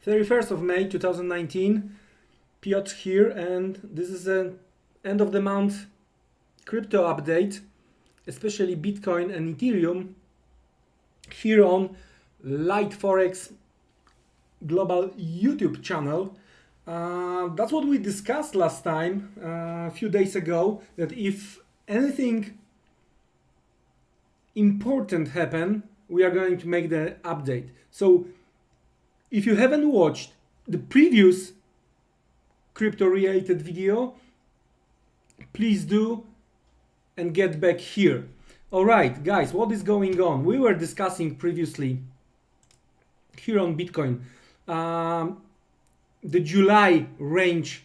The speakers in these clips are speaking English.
31st of May 2019, Piotr here, and this is an end of the month crypto update, especially Bitcoin and Ethereum, here on Light Forex global YouTube channel. That's what we discussed last time, a few days ago, that if anything important happen, we are going to make the update. So if you haven't watched the previous crypto related video, please do and get back here. All right, guys, what is going on? We were discussing previously here on Bitcoin the July range,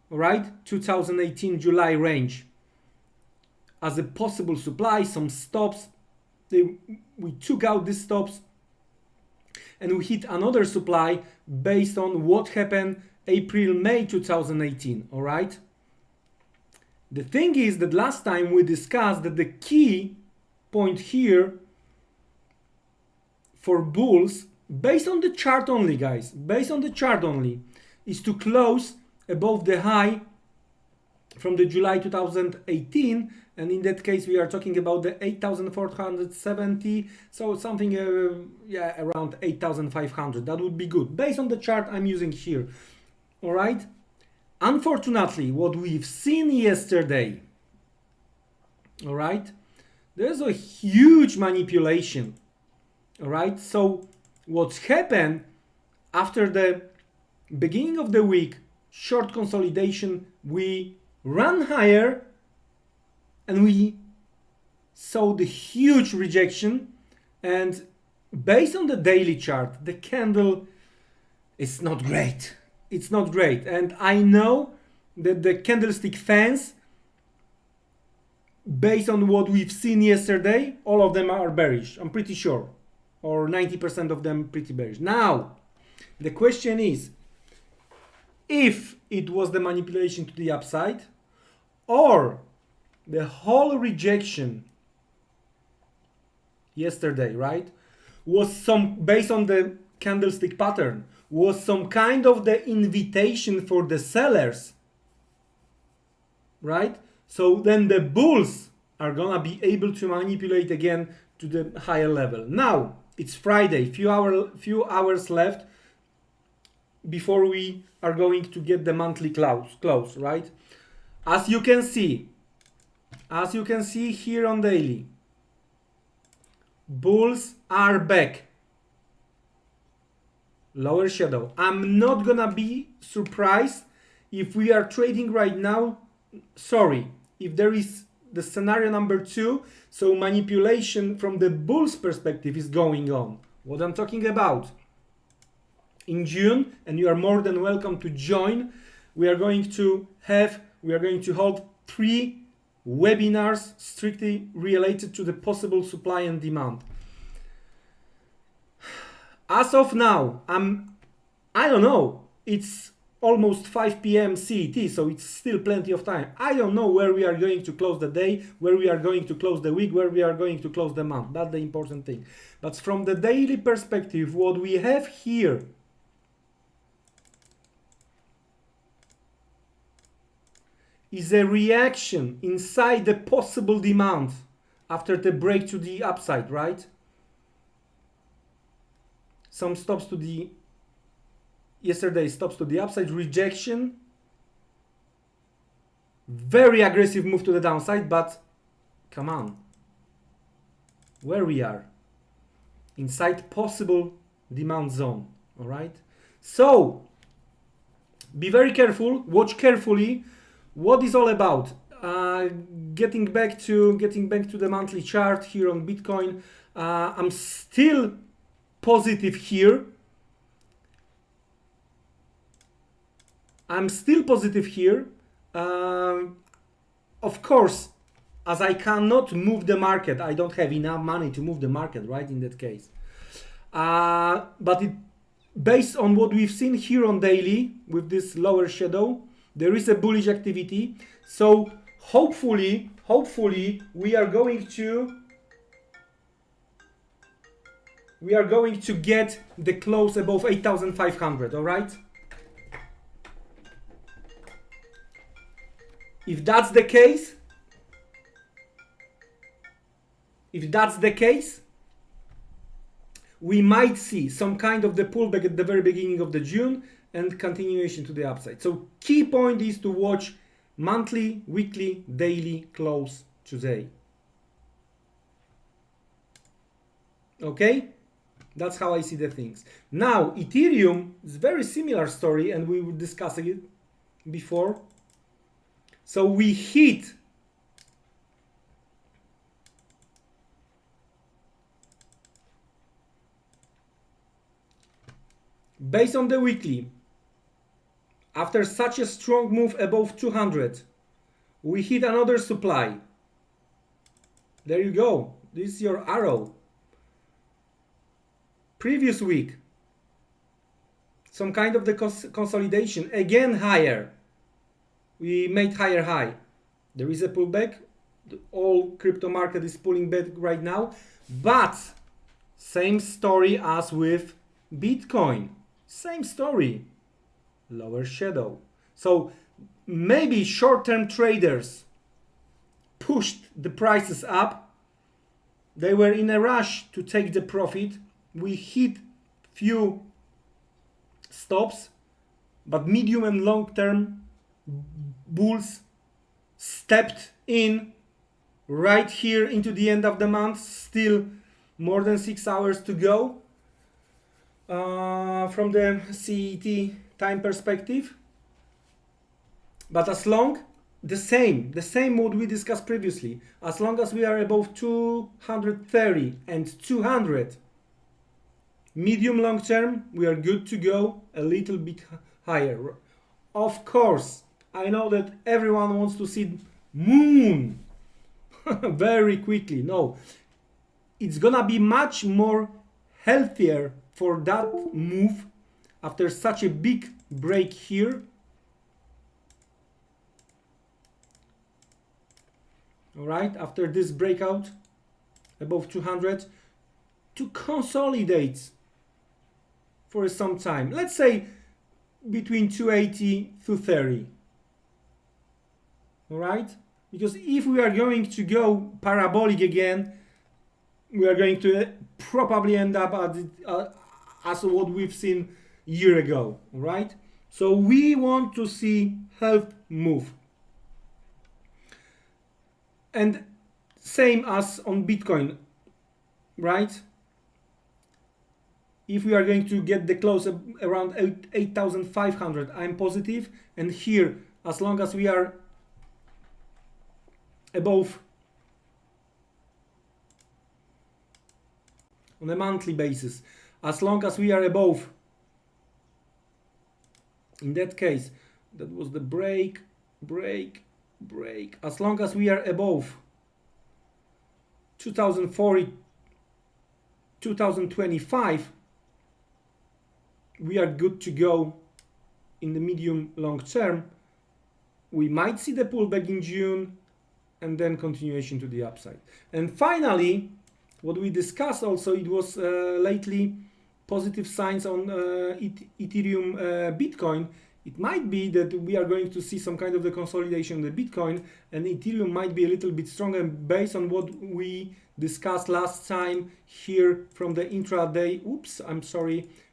right? 2018 July range as a possible supply, some stops. We took out these stops and we hit another supply based on what happened April, May 2018, all right? The thing is that last time we discussed that the key point here for bulls, based on the chart only, guys, based on the chart only, is to close above the high from the July 2018, and in that case we are talking about the 8,470, so something around 8,500. That would be good based on the chart I'm using here. All right, unfortunately what we've seen yesterday, all right, there's a huge manipulation. All right, so what's happened after the beginning of the week short consolidation, we ran higher and we saw the huge rejection, and based on the daily chart the candle is not great. It's not great, and I know that the candlestick fans, based on what we've seen yesterday, all of them are bearish, I'm pretty sure, or 90% of them pretty bearish. Now the question is, if it was the manipulation to the upside or the whole rejection yesterday, right, was some, based on the candlestick pattern, was some kind of the invitation for the sellers, right? So then the bulls are gonna be able to manipulate again to the higher level. Now it's Friday, few hours left before we are going to get the monthly close, right? As you can see here on daily, bulls are back. Lower shadow. I'm not gonna be surprised if we are trading right now. Sorry, if there is the scenario number 2, so manipulation from the bulls perspective is going on. What I'm talking about, in June, and you are more than welcome to join, we are going to hold 3 webinars strictly related to the possible supply and demand. As of now, I don't know, it's almost 5 p.m. CET, so it's still plenty of time. I don't know where we are going to close the day, where we are going to close the week, where we are going to close the month. That's the important thing. But from the daily perspective, what we have here is a reaction inside the possible demand after the break to the upside, right? Some stops to the yesterday, stops to the upside, rejection, very aggressive move to the downside, but come on, where we are inside possible demand zone. All right, so be very careful, watch carefully what is all about. Getting back to the monthly chart here on Bitcoin, I'm still positive here. Of course, as I cannot move the market, I don't have enough money to move the market, right, in that case. But based on what we've seen here on daily with this lower shadow, there is a bullish activity. So hopefully we are going to we are going to get the close above 8,500, all right? If that's the case, we might see some kind of the pullback at the very beginning of the June and continuation to the upside. So key point is to watch monthly, weekly, daily close today. Okay, that's how I see the things. Now Ethereum is very similar story, and we were discussing it before. So we hit based on the weekly, after such a strong move above 200, we hit another supply. There you go. This is your arrow. Previous week, some kind of the consolidation, again higher. We made higher high. There is a pullback. The whole crypto market is pulling back right now. But same story as with Bitcoin. Same story. Lower shadow. So maybe short-term traders pushed the prices up. They were in a rush to take the profit. We hit few stops, but medium and long-term bulls stepped in right here into the end of the month. Still more than 6 hours to go from the CET time perspective. But as long the same what we discussed previously, as long as we are above 230 and 200, medium long term, we are good to go a little bit higher. Of course, I know that everyone wants to see moon very quickly. No, it's gonna be much more healthier for that move after such a big break here. All right, after this breakout above 200, to consolidate for some time. Let's say between 280 to 30. All right, because if we are going to go parabolic again, we are going to probably end up at as what we've seen a year ago. All right, so we want to see health move. And same as on Bitcoin, right? If we are going to get the close around 8,500, I'm positive. And here, as long as we are above on a monthly basis, as long as we are above, in that case, that was the break, as long as we are above 2040, 2025, we are good to go in the medium long term. We might see the pullback in June and then continuation to the upside. And finally, what we discussed also, it was lately positive signs on Ethereum, Bitcoin. It might be that we are going to see some kind of the consolidation of the Bitcoin, and Ethereum might be a little bit stronger based on what we discussed last time here from the intraday.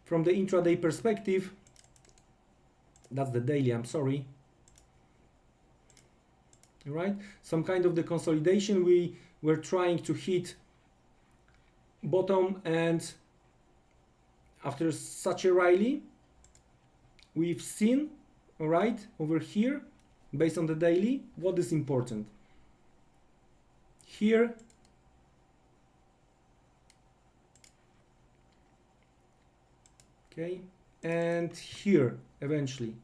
From the intraday perspective. That's the daily, I'm sorry. All right, some kind of the consolidation. We were trying to hit bottom, and after such a rally, we've seen, all right, over here, based on the daily, what is important. Here, okay, and here eventually.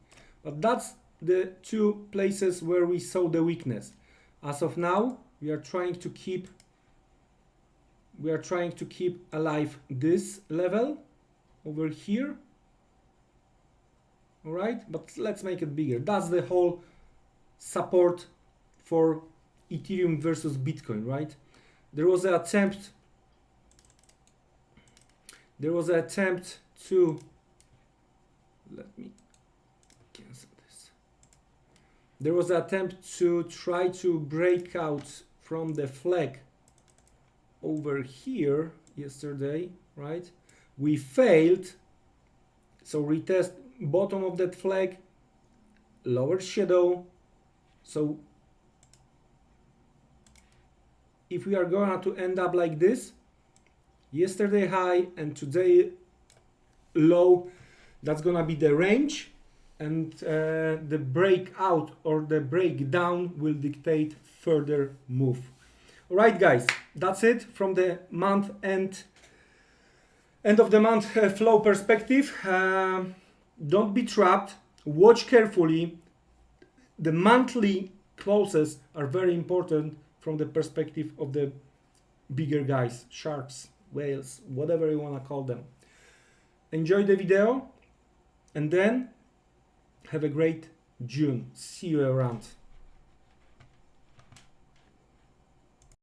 But that's the two places where we saw the weakness. As of now, we are trying to keep alive this level over here. All right, but let's make it bigger. That's the whole support for Ethereum versus Bitcoin, right? There was an attempt there was an attempt to, let me cancel this. There was an attempt to try to break out from the flag over here yesterday, right? We failed. So retest bottom of that flag, lower shadow. So if we are going to end up like this, yesterday high and today low, that's gonna be the range, and the breakout or the breakdown will dictate further move. All right, guys, that's it from the month end of the month flow perspective. Don't be trapped. Watch carefully. The monthly closes are very important from the perspective of the bigger guys, sharks, whales, whatever you want to call them. Enjoy the video and then have a great June. See you around.